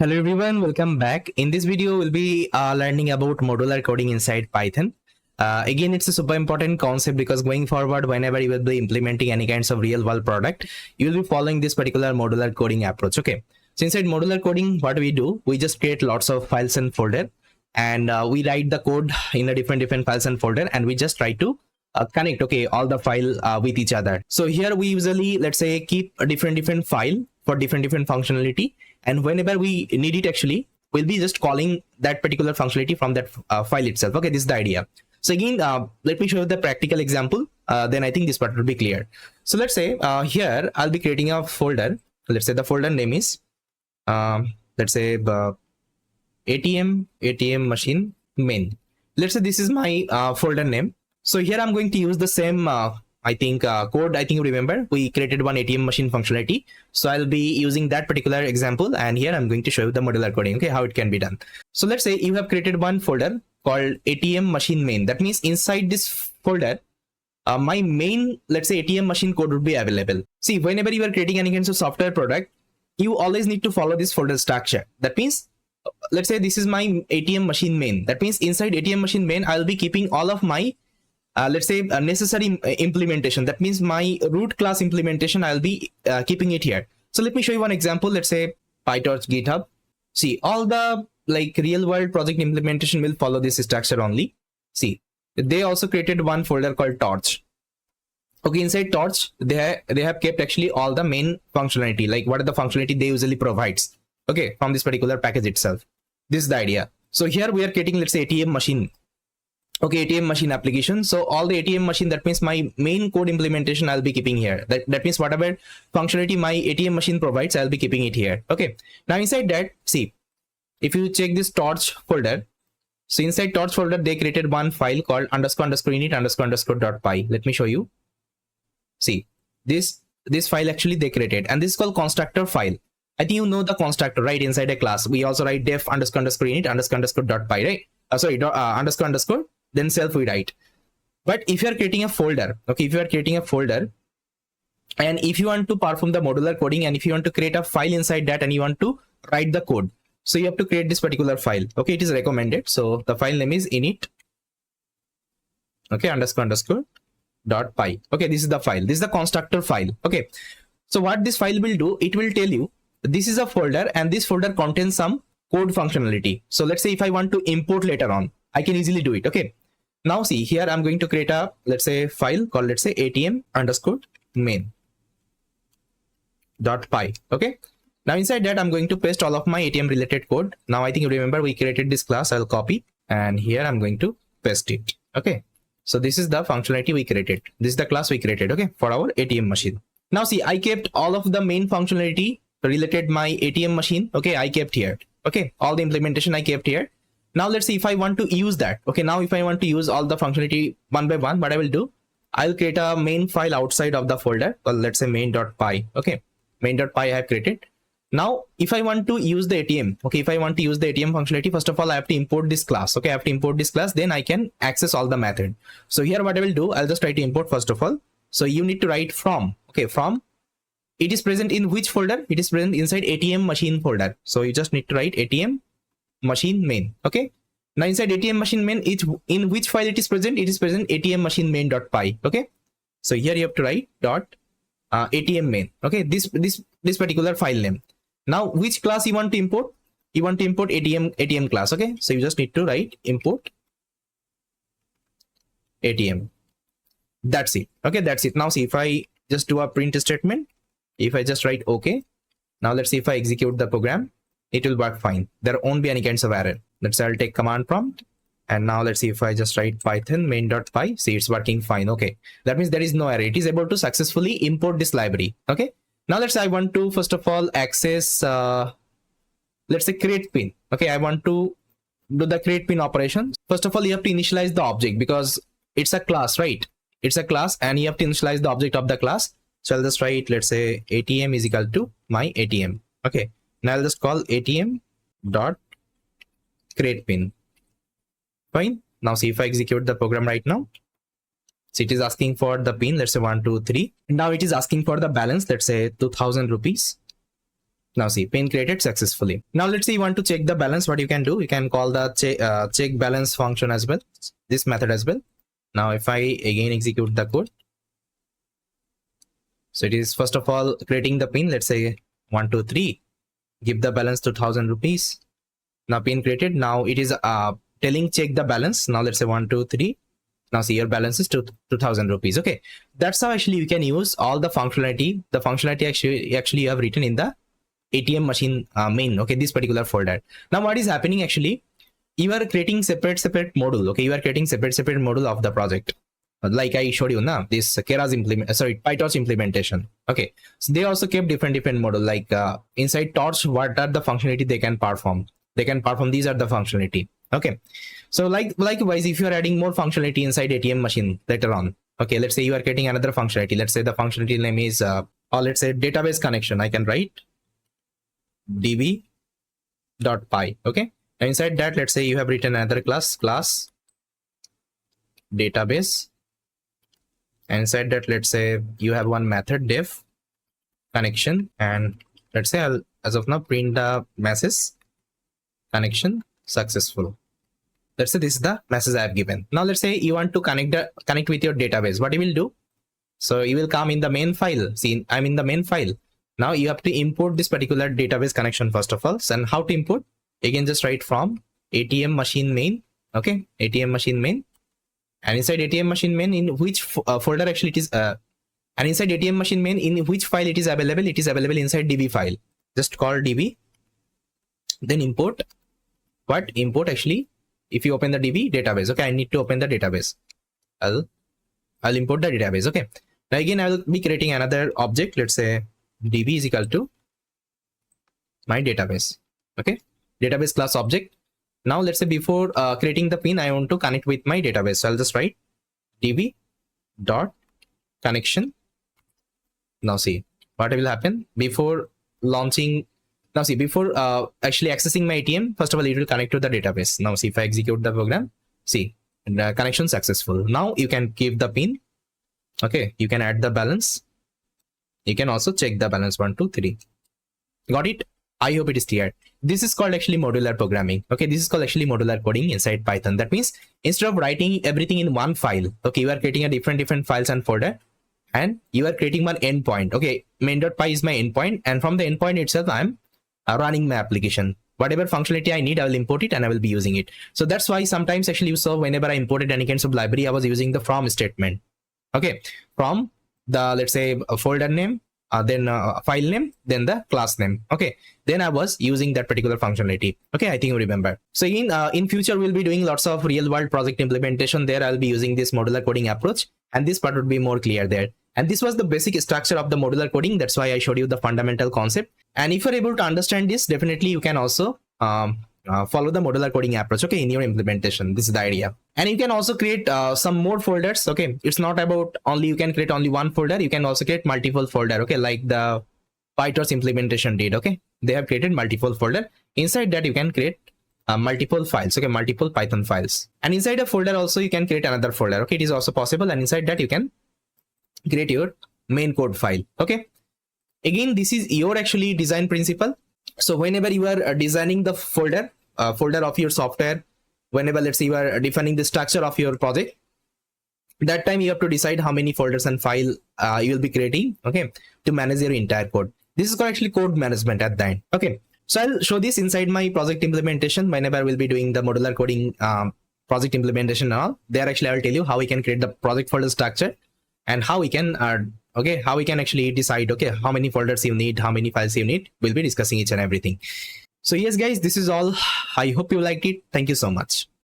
Hello everyone, welcome back. In this video, we'll be learning about modular coding inside Python. Again, it's a super important concept because going forward, whenever you will be implementing any kinds of real world product, you will be following this particular modular coding approach. Okay. So inside modular coding, what we do, we just create lots of files and folder, and we write the code in a different files and folder, and we just try to connect all the file with each other. So here we usually, let's say, keep a different file for different functionality, and whenever we need it, actually we'll be just calling that particular functionality from that file itself. Okay, this is the idea. So again, let me show you the practical example, then I think this part will be clear. So let's say here I'll be creating a folder. Let's say the folder name is let's say ATM machine main. Let's say this is my folder name. So here I'm going to use the same code. I think you remember we created one ATM machine functionality. So I'll be using that particular example, and here I'm going to show you the modular coding, okay, how it can be done. So let's say you have created one folder called ATM machine main. That means inside this folder, my main, let's say, ATM machine code would be available. See, whenever you are creating any kind of software product, you always need to follow this folder structure. That means, let's say this is my ATM machine main. That means inside ATM machine main, I'll be keeping all of my let's say a necessary implementation. That means my root class implementation, I'll be keeping it here. So let me show you one example. Let's say PyTorch GitHub. See, all the real world project implementation will follow this structure only. See, they also created one folder called Torch. Okay, inside Torch, they have kept actually all the main functionality, like what are the functionality they usually provides, okay, from this particular package itself. This is the idea. So here we are creating, let's say, ATM machine. Okay, ATM machine application. So all the ATM machine, that means my main code implementation I'll be keeping here. That means whatever functionality my ATM machine provides, I'll be keeping it here. Okay. Now inside that, see, if you check this Torch folder, so inside Torch folder, they created one file called __init__.py. Let me show you. See, this file actually they created, and this is called constructor file. I think you know the constructor, right? Inside a class, we also write def__init__.py, right? Underscore, then self we write. But if you are creating a folder, okay, if you are creating a folder, and if you want to perform the modular coding, and if you want to create a file inside that, and you want to write the code, so you have to create this particular file. Okay, it is recommended. So the file name is init, okay, __.py. Okay, this is the file. This is the constructor file. Okay, so what this file will do, it will tell you this is a folder, and this folder contains some code functionality. So let's say if I want to import later on, I can easily do it. Okay, now see, here I'm going to create a, let's say, file called, let's say, ATM_main.py. okay, now inside that I'm going to paste all of my ATM related code. Now I think you remember we created this class. I'll copy, and here I'm going to paste it. Okay, so this is the functionality we created. This is the class we created, okay, for our ATM machine. Now see, I kept all of the main functionality related my ATM machine. Okay, I kept here. Okay, all the implementation I kept here. Now let's see if I want to use that. Okay, now if I want to use all the functionality one by one, what I will do, I'll create a main file outside of the folder. Well, let's say main.py. Okay, main.py I have created. Now if I want to use the ATM, okay, if I want to use the ATM functionality, first of all I have to import this class. Okay, I have to import this class, then I can access all the method. So here what I will do, I'll just try to import first of all. So you need to write from. Okay, from, it is present in which folder? It is present inside ATM machine folder. So you just need to write ATM machine main. Okay, now inside ATM machine main, in which file it is present? It is present ATM machine main.py. Okay, so here you have to write ATM main. Okay, this particular file name. Now which class you want to import? You want to import ATM class. Okay, so you just need to write import ATM. That's it. Okay, that's it. Now see, if I just do a print statement, if I just write okay, now let's see if I execute the program, it will work fine. There won't be any kinds of error. Let's say I'll take command prompt, and now let's see if I just write python main.py. See, it's working fine. Okay, that means there is no error. It is able to successfully import this library. Okay, now let's say I want to first of all access let's say create pin. Okay, I want to do the create pin operation. First of all, you have to initialize the object because it's a class, right? It's a class, and you have to initialize the object of the class. So I'll just write, let's say ATM is equal to my ATM. Okay, now I'll just call ATM dot create pin. Fine. Now see if I execute the program right now. So it is asking for the pin, let's say 1, 2, 3. Now it is asking for the balance, let's say 2000 rupees. Now see, pin created successfully. Now let's say you want to check the balance. What you can do, you can call the check balance function as well, this method as well. Now if I again execute the code, so it is first of all creating the pin. Let's say 123, give the balance to 1,000 rupees. Now pin created. Now it is telling check the balance. Now let's say 123. Now see, your balance is 2,000 rupees. Okay, that's how actually you can use all the functionality. The functionality actually you have written in the ATM machine main. Okay, this particular folder. Now what is happening actually? You are creating separate module. Okay, you are creating separate module of the project. Like I showed you now, this Kera's PyTorch implementation. Okay, so they also kept different module. Like inside Torch, what are the functionality they can perform? They can perform, these are the functionality. Okay, so likewise, if you are adding more functionality inside ATM machine later on, okay, let's say you are creating another functionality. Let's say the functionality name is or let's say database connection. I can write db.py. Okay, now inside that, let's say you have written another class database, and inside that, let's say you have one method def connection, and let's say I'll as of now print the message connection successful. Let's say this is the message I have given. Now let's say you want to connect with your database. What you will do? So you will come in the main file. See, I'm in the main file. Now you have to import this particular database connection first of all. And how to import? Again, just write from ATM machine main. Okay, ATM machine main. And inside ATM machine main, in which folder actually it is, and inside ATM machine main, in which file it is available? It is available inside DB file. Just call DB. Then import. What? Import actually, if you open the DB database. Okay, I need to open the database. I'll import the database. Okay. Now again, I will be creating another object. Let's say DB is equal to my database. Okay, database class object. Now let's say before creating the pin, I want to connect with my database. So I'll just write db dot connection. Now see what will happen before launching. Now see, before actually accessing my ATM, first of all, it will connect to the database. Now see, if I execute the program, see, the connection successful. Now you can give the pin. Okay, you can add the balance. You can also check the balance 1, 2, 3. Got it? I hope it is clear. This is called actually modular programming. Okay, this is called actually modular coding inside Python. That means instead of writing everything in one file, okay, you are creating a different files and folder, and you are creating one endpoint. Okay, main.py is my endpoint, and from the endpoint itself, I'm running my application. Whatever functionality I need, I will import it and I will be using it. So that's why sometimes actually you saw whenever I imported any kinds of library, I was using the from statement. Okay, from the, let's say, a folder name, then file name, then the class name. Okay, then I was using that particular functionality. Okay, I think you remember. So in future, we'll be doing lots of real world project implementation. There I'll be using this modular coding approach, and this part would be more clear there. And this was the basic structure of the modular coding. That's why I showed you the fundamental concept. And if you're able to understand this, definitely you can also follow the modular coding approach, okay, in your implementation. This is the idea. And you can also create some more folders. Okay, it's not about only you can create only one folder. You can also create multiple folder. Okay, like the PyTorch implementation did. Okay, they have created multiple folder. Inside that you can create multiple files. Okay, multiple Python files. And inside a folder also you can create another folder. Okay, it is also possible. And inside that you can create your main code file. Okay, again, this is your actually design principle. So whenever you are designing the folder of your software, whenever let's say you are defining the structure of your project, that time you have to decide how many folders and file you will be creating, okay, to manage your entire code. This is called actually code management at the end. Okay, so I'll show this inside my project implementation. Whenever I will be doing the modular coding project implementation and all, there actually I will tell you how we can create the project folder structure and how we can how we can actually decide, okay, how many folders you need, how many files you need. We'll be discussing each and everything. So yes, guys, this is all. I hope you liked it. Thank you so much.